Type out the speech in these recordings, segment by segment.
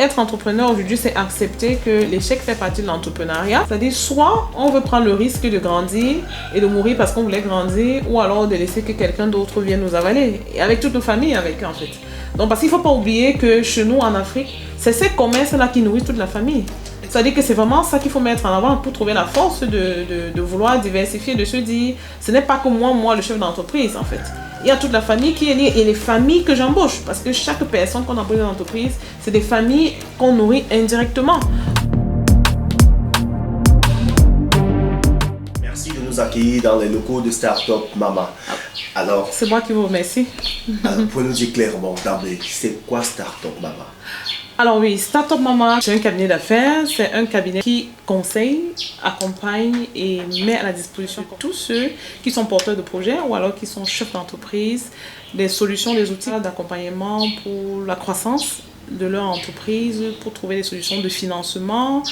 être entrepreneur aujourd'hui, c'est accepter que l'échec fait partie de l'entrepreneuriat. C'est-à-dire, soit on veut prendre le risque de grandir et de mourir parce qu'on voulait grandir, ou alors de laisser que quelqu'un d'autre vienne nous avaler. Et avec toute nos familles, avec eux, en fait. Donc, parce qu'il ne faut pas oublier que chez nous, en Afrique, c'est ces commerces-là qui nourrissent toute la famille. C'est-à-dire que c'est vraiment ça qu'il faut mettre en avant pour trouver la force de vouloir diversifier, de se dire, ce n'est pas que moi, le chef d'entreprise, en fait. Il y a toute la famille qui est liée et les familles que j'embauche. Parce que chaque personne qu'on embauche dans l'entreprise, c'est des familles qu'on nourrit indirectement. Merci de nous accueillir dans les locaux de Startup Mama. Alors, c'est moi qui vous remercie. Alors, pour nous dire clairement, d'emblée, c'est quoi Startup Mama? Alors oui, Startup Mama, c'est un cabinet d'affaires, c'est un cabinet qui conseille, accompagne et met à la disposition tous ceux qui sont porteurs de projets ou alors qui sont chefs d'entreprise, des solutions, des outils d'accompagnement pour la croissance de leur entreprise, pour trouver des solutions de financement,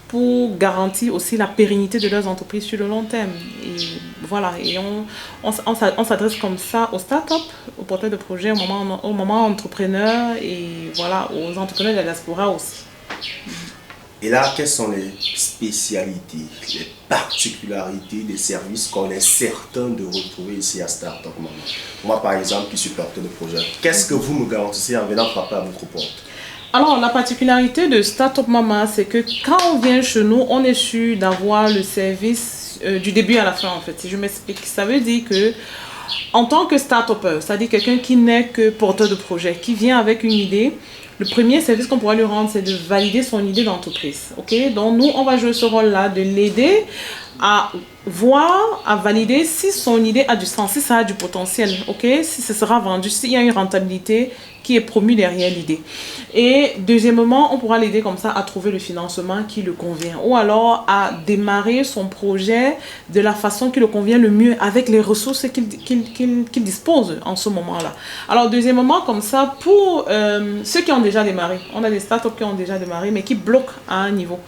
pour garantir aussi la pérennité de leurs entreprises sur le long terme. Et voilà, et on s'adresse comme ça aux startups, aux porteurs de projets, au moment entrepreneurs et voilà, aux entrepreneurs de la diaspora aussi. Et là, quelles sont les spécialités, les particularités des services qu'on est certain de retrouver ici à Startup Mama? Moi, par exemple, qui suis porteur de projet, qu'est-ce que vous me garantissez en venant frapper à votre porte? Alors, la particularité de Startup Mama, c'est que quand on vient chez nous, on est sûr d'avoir le service du début à la fin, en fait. Si je m'explique, ça veut dire que en tant que start-upper, c'est-à-dire quelqu'un qui n'est que porteur de projet, qui vient avec une idée, le premier service qu'on pourra lui rendre, c'est de valider son idée d'entreprise. Okay? Donc, nous, on va jouer ce rôle-là de l'aider à voir, à valider si son idée a du sens, si ça a du potentiel, okay? Si ce sera vendu, s'il y a une rentabilité qui est promue derrière l'idée. Et deuxièmement, on pourra l'aider comme ça à trouver le financement qui le convient ou alors à démarrer son projet de la façon qui le convient le mieux avec les ressources qu'il dispose en ce moment-là. Alors deuxièmement, comme ça, pour ceux qui ont déjà démarré, on a des startups qui ont déjà démarré mais qui bloquent à un niveau.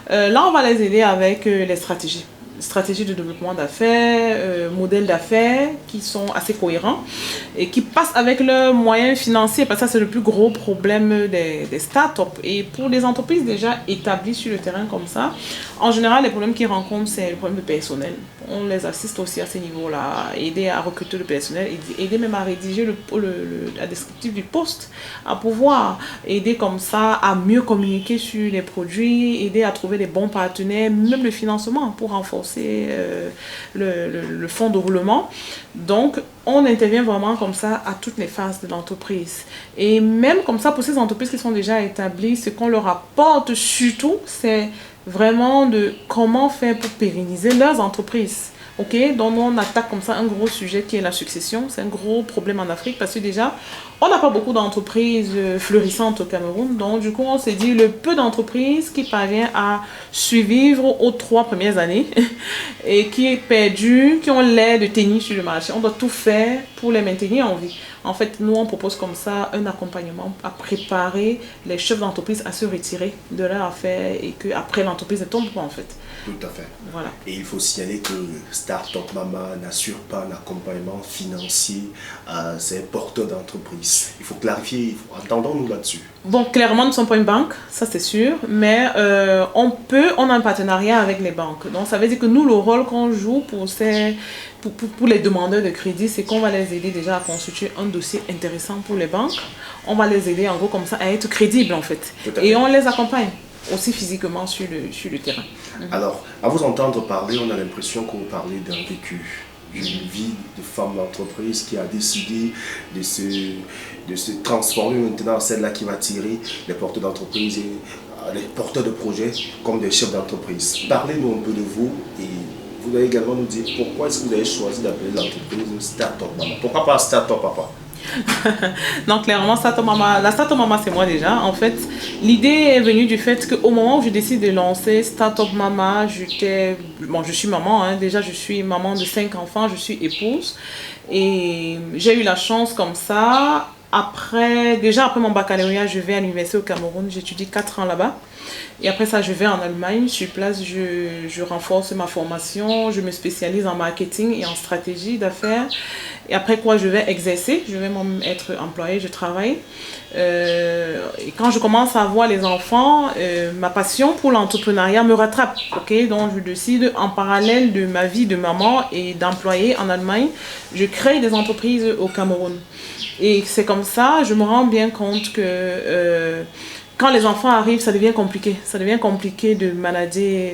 Là, on va les aider avec les stratégies de développement d'affaires, modèles d'affaires qui sont assez cohérents et qui passent avec leurs moyens financiers, parce que ça c'est le plus gros problème des startups. Et pour les entreprises déjà établies sur le terrain comme ça, en général les problèmes qu'ils rencontrent c'est le problème de personnel. On les assiste aussi à ces niveaux-là, aider à recruter le personnel, aider même à rédiger la descriptif du poste, à pouvoir aider comme ça à mieux communiquer sur les produits, aider à trouver des bons partenaires, même le financement pour renforcer le fonds de roulement. Donc, on intervient vraiment comme ça à toutes les phases de l'entreprise. Et même comme ça, pour ces entreprises qui sont déjà établies, ce qu'on leur apporte surtout, c'est vraiment de comment faire pour pérenniser leurs entreprises. Okay? Donc, on attaque comme ça un gros sujet qui est la succession. C'est un gros problème en Afrique parce que déjà, on n'a pas beaucoup d'entreprises fleurissantes au Cameroun. Donc, du coup, on s'est dit le peu d'entreprises qui parviennent à survivre aux 3 premières années et qui est perdu, qui ont l'air de tenir sur le marché. On doit tout faire pour les maintenir en vie. En fait, nous, on propose comme ça un accompagnement à préparer les chefs d'entreprise à se retirer de leur affaire et qu'après, l'entreprise ne tombe pas, en fait. Tout à fait. Voilà. Et il faut signaler que Startup Mama n'assure pas un accompagnement financier à ses porteurs d'entreprise. Il faut clarifier, entendons-nous là-dessus. Bon, clairement, nous ne sommes pas une banque, ça c'est sûr, mais on a un partenariat avec les banques. Donc, ça veut dire que nous, le rôle qu'on joue pour les demandeurs de crédit, c'est qu'on va les aider déjà à constituer un dossier intéressant pour les banques. On va les aider en gros comme ça à être crédibles en fait. Et on les accompagne aussi physiquement sur le terrain. Alors, à vous entendre parler, on a l'impression que vous parlez d'un vécu, d'une vie de femme d'entreprise qui a décidé de se transformer maintenant en celle-là qui va tirer les porteurs d'entreprise et les porteurs de projets comme des chefs d'entreprise. Parlez-nous un peu de vous et vous allez également nous dire pourquoi est-ce que vous avez choisi d'appeler l'entreprise Startup Mama. Pourquoi pas Startup Papa? Donc clairement, la Startup Mama, c'est moi déjà. En fait, l'idée est venue du fait qu'au moment où je décide de lancer Startup Mama, je suis maman, hein. Déjà je suis maman de 5 enfants, je suis épouse. Et j'ai eu la chance comme ça, Déjà après mon baccalauréat, je vais à l'université au Cameroun, j'étudie 4 ans là-bas. Et après ça, je vais en Allemagne, sur place, je renforce ma formation, je me spécialise en marketing et en stratégie d'affaires. Et après quoi, je vais exercer, je vais même être employée, je travaille. Et quand je commence à avoir les enfants, ma passion pour l'entrepreneuriat me rattrape. Ok, donc je décide en parallèle de ma vie de maman et d'employée en Allemagne, je crée des entreprises au Cameroun. Et c'est comme ça, je me rends bien compte que quand les enfants arrivent, ça devient compliqué. Ça devient compliqué de manager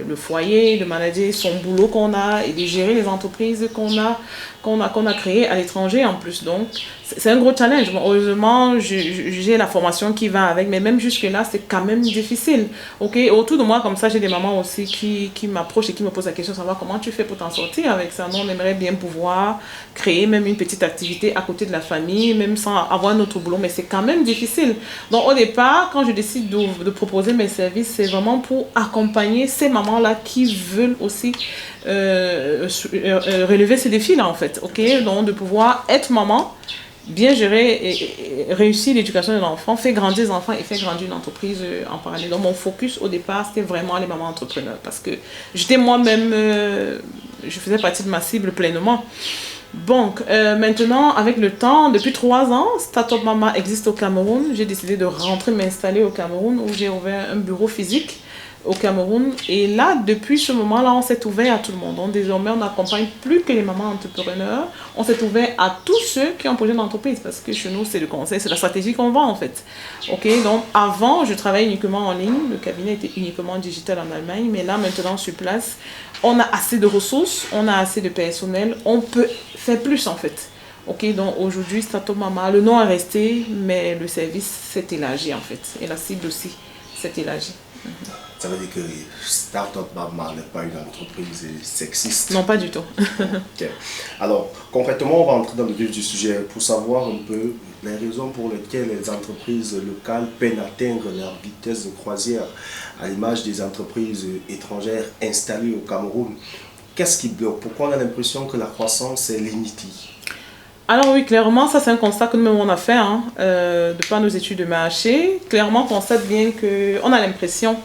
le foyer, de manager son boulot qu'on a et de gérer les entreprises qu'on a créées à l'étranger en plus. Donc, c'est un gros challenge. Bon, heureusement, j'ai la formation qui va avec, mais même jusque-là, c'est quand même difficile. Ok, autour de moi, comme ça, j'ai des mamans aussi qui m'approchent et qui me posent la question de savoir comment tu fais pour t'en sortir avec ça. Nous, on aimerait bien pouvoir créer même une petite activité à côté de la famille, même sans avoir notre boulot, mais c'est quand même difficile. Donc, au départ, quand je décide de proposer mes services, c'est vraiment pour accompagner ces mamans-là qui veulent aussi relever ces défis-là, en fait. Ok, donc de pouvoir être maman, bien gérer et réussir l'éducation de l'enfant, faire grandir les enfants et faire grandir une entreprise en parallèle. Donc mon focus au départ, c'était vraiment les mamans entrepreneurs parce que j'étais moi-même, je faisais partie de ma cible pleinement. Donc maintenant, avec le temps, depuis 3 ans, Startup Mama existe au Cameroun. J'ai décidé de rentrer m'installer au Cameroun où j'ai ouvert un bureau physique au Cameroun. Et là, depuis ce moment-là, on s'est ouvert à tout le monde. Donc, désormais, on n'accompagne plus que les mamans entrepreneurs. On s'est ouvert à tous ceux qui ont un projet d'entreprise parce que chez nous, c'est le conseil, c'est la stratégie qu'on vend en fait. Ok, donc avant, je travaillais uniquement en ligne. Le cabinet était uniquement digital en Allemagne. Mais là, maintenant, sur place, on a assez de ressources, on a assez de personnel. On peut faire plus en fait. Ok, donc aujourd'hui, Startup Mama, le nom est resté, mais le service s'est élargi en fait. Et la cible aussi s'est élargie. Ça veut dire que Startup Mama n'est pas une entreprise sexiste? Non, pas du tout. Okay. Alors, concrètement, on va entrer dans le vif du sujet pour savoir un peu les raisons pour lesquelles les entreprises locales peinent à atteindre leur vitesse de croisière, à l'image des entreprises étrangères installées au Cameroun. Qu'est-ce qui bloque? Pourquoi on a l'impression que la croissance est limitée? Alors oui, clairement, ça c'est un constat que nous-mêmes on a fait, de par nos études de marché. Clairement, on constate bien qu'on a l'impression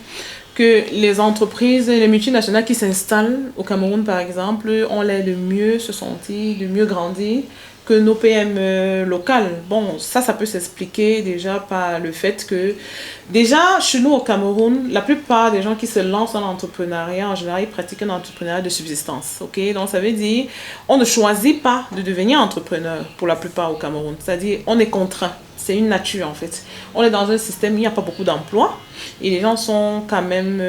que les entreprises, les multinationales qui s'installent au Cameroun par exemple, ont l'air de mieux se sentir, de mieux grandir que nos PME locales. Bon, ça peut s'expliquer déjà par le fait que, déjà, chez nous au Cameroun, la plupart des gens qui se lancent dans l'entrepreneuriat, en général, ils pratiquent un entrepreneuriat de subsistance. Ok, donc ça veut dire, on ne choisit pas de devenir entrepreneur pour la plupart au Cameroun. C'est-à-dire, on est contraint. C'est une nature en fait. On est dans un système où il n'y a pas beaucoup d'emplois et les gens sont quand même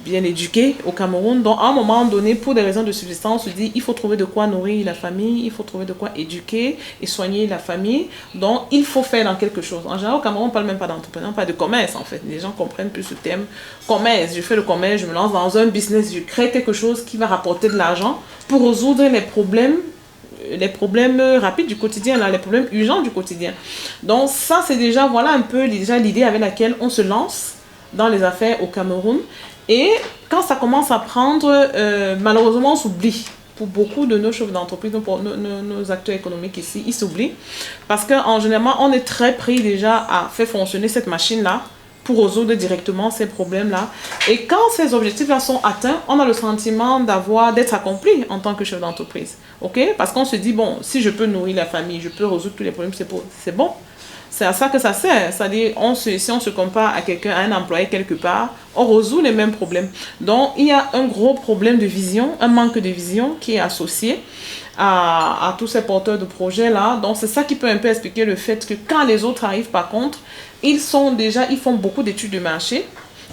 bien éduqués au Cameroun. Donc à un moment donné, pour des raisons de subsistance, on se dit il faut trouver de quoi nourrir la famille, il faut trouver de quoi éduquer et soigner la famille. Donc il faut faire dans quelque chose. En général au Cameroun, on ne parle même pas d'entrepreneuriat, on parle de commerce en fait. Les gens comprennent plus ce terme commerce. Je fais le commerce, je me lance dans un business, je crée quelque chose qui va rapporter de l'argent pour résoudre les problèmes rapides du quotidien, là, les problèmes urgents du quotidien. Donc ça, c'est déjà, voilà un peu déjà l'idée avec laquelle on se lance dans les affaires au Cameroun. Et quand ça commence à prendre, malheureusement, on s'oublie. Pour beaucoup de nos chefs d'entreprise, pour nos acteurs économiques ici, ils s'oublient. Parce qu'en général, on est très pris déjà à faire fonctionner cette machine-là pour résoudre directement ces problèmes-là. Et quand ces objectifs-là sont atteints, on a le sentiment d'être accompli en tant que chef d'entreprise. Okay? Parce qu'on se dit, bon, si je peux nourrir la famille, je peux résoudre tous les problèmes, c'est bon. C'est à ça que ça sert. C'est-à-dire, si on se compare à quelqu'un, à un employé quelque part, on résout les mêmes problèmes. Donc, il y a un gros problème de vision, un manque de vision qui est associé à tous ces porteurs de projets-là. Donc, c'est ça qui peut un peu expliquer le fait que quand les autres arrivent, par contre, ils font beaucoup d'études de marché.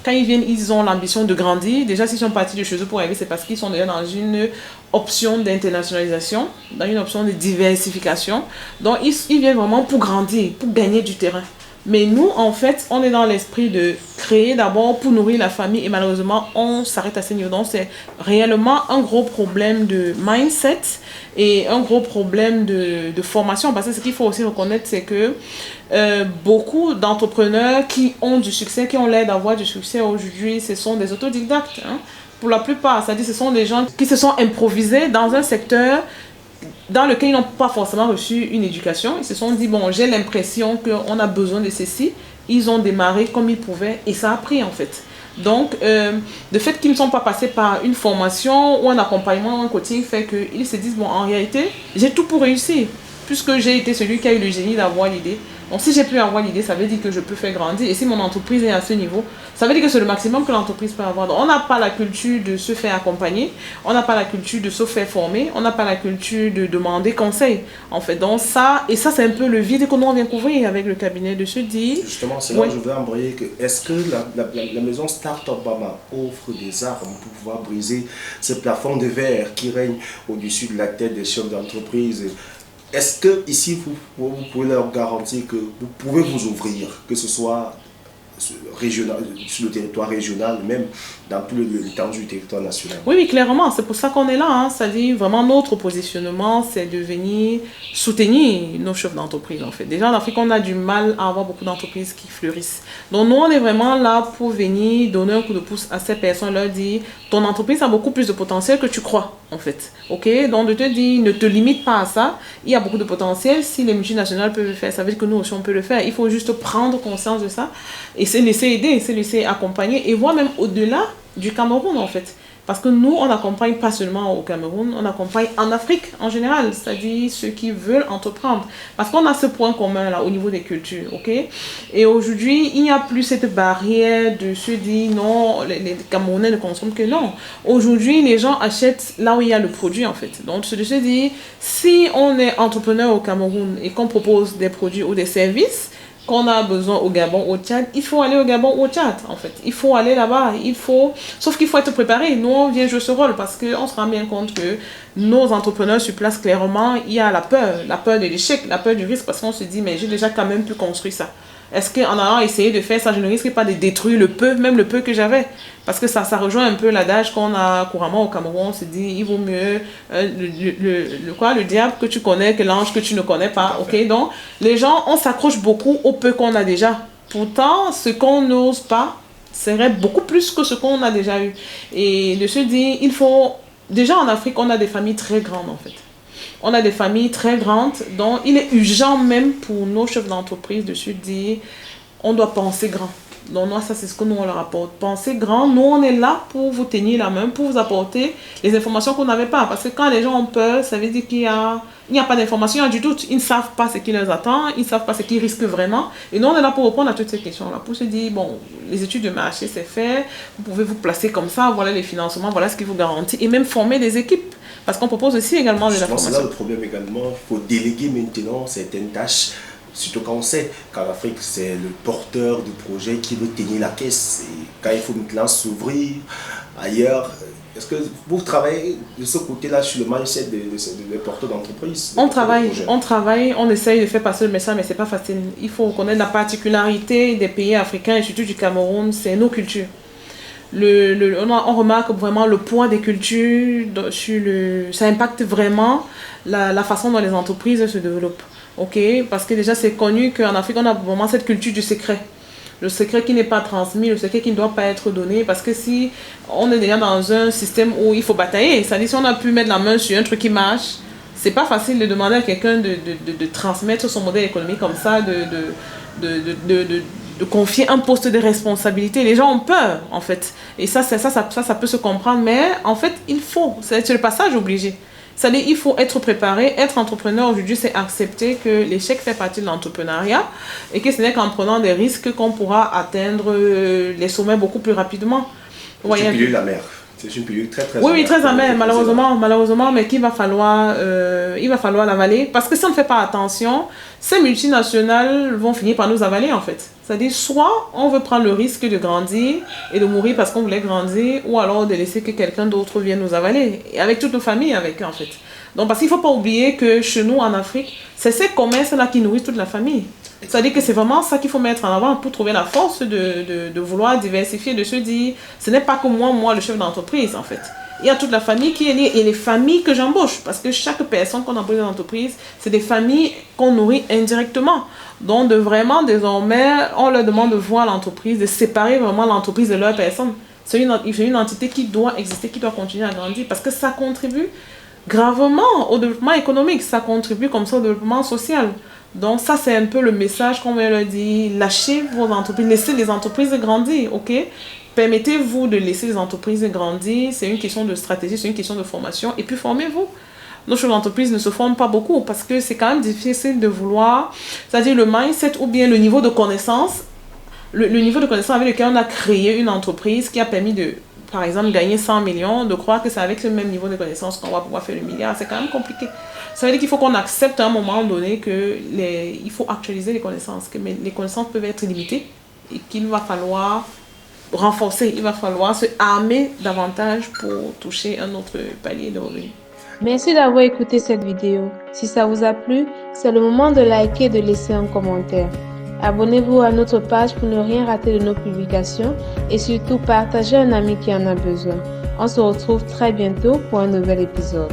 Quand ils viennent, ils ont l'ambition de grandir. Déjà, s'ils sont partis de chez eux pour arriver, c'est parce qu'ils sont déjà dans une option d'internationalisation, dans une option de diversification. Donc, ils viennent vraiment pour grandir, pour gagner du terrain. Mais nous, en fait, on est dans l'esprit de créer d'abord pour nourrir la famille et malheureusement, on s'arrête à ce niveau. Donc, c'est réellement un gros problème de mindset et un gros problème de formation. Parce que ce qu'il faut aussi reconnaître, c'est que beaucoup d'entrepreneurs qui ont du succès, qui ont l'air d'avoir du succès aujourd'hui, ce sont des autodidactes. Pour la plupart, c'est-à-dire ce sont des gens qui se sont improvisés dans un secteur dans lequel ils n'ont pas forcément reçu une éducation. Ils se sont dit, bon, j'ai l'impression qu'on a besoin de ceci. Ils ont démarré comme ils pouvaient et ça a pris en fait. Donc, le fait qu'ils ne sont pas passés par une formation ou un accompagnement ou un coaching fait qu'ils se disent, bon, en réalité, j'ai tout pour réussir, puisque j'ai été celui qui a eu le génie d'avoir l'idée. Donc, si j'ai pu avoir l'idée, ça veut dire que je peux faire grandir. Et si mon entreprise est à ce niveau, ça veut dire que c'est le maximum que l'entreprise peut avoir. Donc, on n'a pas la culture de se faire accompagner, on n'a pas la culture de se faire former, on n'a pas la culture de demander conseil, en fait. Donc, ça, et ça, c'est un peu le vide que nous, on vient couvrir avec le cabinet de se dire... Justement, c'est là où je veux embrayer que est-ce que la maison Startup Mama offre des armes pour pouvoir briser ce plafond de verre qui règne au-dessus de la tête des chefs d'entreprise? Est-ce que ici vous pouvez leur garantir que vous pouvez vous ouvrir, que ce soit régional, sur le territoire régional, même dans tout l'étendue du territoire national? Oui, oui, clairement, c'est pour ça qu'on est là. Hein. C'est-à-dire, vraiment, notre positionnement, c'est de venir soutenir nos chefs d'entreprise, en fait. Déjà, en Afrique, on a du mal à avoir beaucoup d'entreprises qui fleurissent. Donc, nous, on est vraiment là pour venir donner un coup de pouce à ces personnes, leur dire, ton entreprise a beaucoup plus de potentiel que tu crois, en fait. OK? Donc, de te dire, ne te limite pas à ça. Il y a beaucoup de potentiel. Si les multinationales peuvent le faire, ça veut dire que nous aussi, on peut le faire. Il faut juste prendre conscience de ça et se laisser aider, se laisser accompagner et voir même au-delà du Cameroun, en fait. Parce que nous, on n'accompagne pas seulement au Cameroun, on accompagne en Afrique en général, c'est-à-dire ceux qui veulent entreprendre. Parce qu'on a ce point commun là au niveau des cultures, ok? Et aujourd'hui, il n'y a plus cette barrière de se dire non, les Camerounais ne consomment que non. Aujourd'hui, les gens achètent là où il y a le produit en fait. Donc, c'est de se dire, si on est entrepreneur au Cameroun et qu'on propose des produits ou des services, qu'on a besoin au Gabon, au Tchad, il faut aller au Gabon, au Tchad, en fait. Il faut aller là-bas, sauf qu'il faut être préparé. Nous, on vient jouer ce rôle parce qu'on se rend bien compte que nos entrepreneurs sur place, clairement, il y a la peur de l'échec, la peur du risque, parce qu'on se dit, mais j'ai déjà quand même pu construire ça. Est-ce qu'en allant essayer de faire ça, je ne risque pas de détruire même le peu que j'avais? Parce que ça rejoint un peu l'adage qu'on a couramment au Cameroun. On se dit, il vaut mieux le diable que tu connais que l'ange que tu ne connais pas. Ok, donc les gens, on s'accroche beaucoup au peu qu'on a déjà. Pourtant, ce qu'on n'ose pas serait beaucoup plus que ce qu'on a déjà eu. Et de se dire, déjà en Afrique, on a des familles très grandes en fait. On a des familles très grandes, donc il est urgent même pour nos chefs d'entreprise de se dire, on doit penser grand. Donc moi, ça c'est ce que nous on leur apporte. Pensez grand, nous on est là pour vous tenir la main, pour vous apporter les informations qu'on n'avait pas. Parce que quand les gens ont peur, ça veut dire qu'il n'y a pas d'information, il y a du doute. Ils ne savent pas ce qui les attend, ils ne savent pas ce qu'ils risquent vraiment. Et nous on est là pour répondre à toutes ces questions-là, pour se dire, bon, les études de marché c'est fait, vous pouvez vous placer comme ça, voilà les financements, voilà ce qui vous garantit. Et même former des équipes. Parce qu'on propose aussi également de la formation. C'est là le problème également, il faut déléguer maintenant certaines tâches, surtout quand on sait qu'en Afrique, c'est le porteur du projet qui veut tenir la caisse. Et quand il faut maintenant s'ouvrir ailleurs, est-ce que vous travaillez de ce côté-là sur le mindset des porteurs d'entreprise? On travaille, on essaye de faire passer le message, mais c'est pas facile. Il faut reconnaître la particularité des pays africains et surtout du Cameroun, c'est nos cultures. On remarque vraiment le poids des cultures, ça impacte vraiment la façon dont les entreprises se développent. Okay? Parce que déjà c'est connu qu'en Afrique on a vraiment cette culture du secret. Le secret qui n'est pas transmis, le secret qui ne doit pas être donné. Parce que si on est déjà dans un système où il faut batailler, c'est-à-dire si on a pu mettre la main sur un truc qui marche, c'est pas facile de demander à quelqu'un de transmettre son modèle économique comme ça, de confier un poste de responsabilité. Les gens ont peur, en fait. Et ça peut se comprendre. Mais, en fait, c'est le passage obligé. C'est-à-dire il faut être préparé. Être entrepreneur, aujourd'hui, c'est accepter que l'échec fait partie de l'entrepreneuriat et que ce n'est qu'en prenant des risques qu'on pourra atteindre les sommets beaucoup plus rapidement. C'est une pilule amère. C'est une pilule très très amère. Oui, très amère, malheureusement, mais qu'il va falloir l'avaler. Parce que si on ne fait pas attention, ces multinationales vont finir par nous avaler, en fait. C'est-à-dire, soit on veut prendre le risque de grandir et de mourir parce qu'on voulait grandir, ou alors de laisser que quelqu'un d'autre vienne nous avaler. Et avec toute nos familles, avec eux, en fait. Donc, parce qu'il ne faut pas oublier que chez nous, en Afrique, c'est ces commerces-là qui nourrissent toute la famille. C'est-à-dire que c'est vraiment ça qu'il faut mettre en avant pour trouver la force de vouloir diversifier, de se dire, ce n'est pas que moi, le chef d'entreprise, en fait. Il y a toute la famille qui est liée et les familles que j'embauche. Parce que chaque personne qu'on embauche dans l'entreprise, c'est des familles qu'on nourrit indirectement. Donc, désormais, on leur demande de voir l'entreprise, de séparer vraiment l'entreprise de leur personne. C'est une entité qui doit exister, qui doit continuer à grandir. Parce que ça contribue gravement au développement économique. Ça contribue comme ça au développement social. Donc ça, c'est un peu le message qu'on veut leur dire. Lâchez vos entreprises, laissez les entreprises grandir, ok? Permettez-vous de laisser les entreprises grandir. C'est une question de stratégie, c'est une question de formation. Et puis formez-vous. Nos chefs d'entreprise ne se forment pas beaucoup parce que c'est quand même difficile de vouloir, c'est-à-dire le mindset ou bien le niveau de connaissance, le niveau de connaissance avec lequel on a créé une entreprise qui a permis de, par exemple, gagner 100 millions, de croire que c'est avec ce même niveau de connaissance qu'on va pouvoir faire le milliard, c'est quand même compliqué. Ça veut dire qu'il faut qu'on accepte à un moment donné qu'il faut actualiser les connaissances, que les connaissances peuvent être limitées et qu'il va falloir renforcer, il va falloir se armer davantage pour toucher un autre palier de revenus. Merci d'avoir écouté cette vidéo. Si ça vous a plu, c'est le moment de liker et de laisser un commentaire. Abonnez-vous à notre page pour ne rien rater de nos publications et surtout partagez à un ami qui en a besoin. On se retrouve très bientôt pour un nouvel épisode.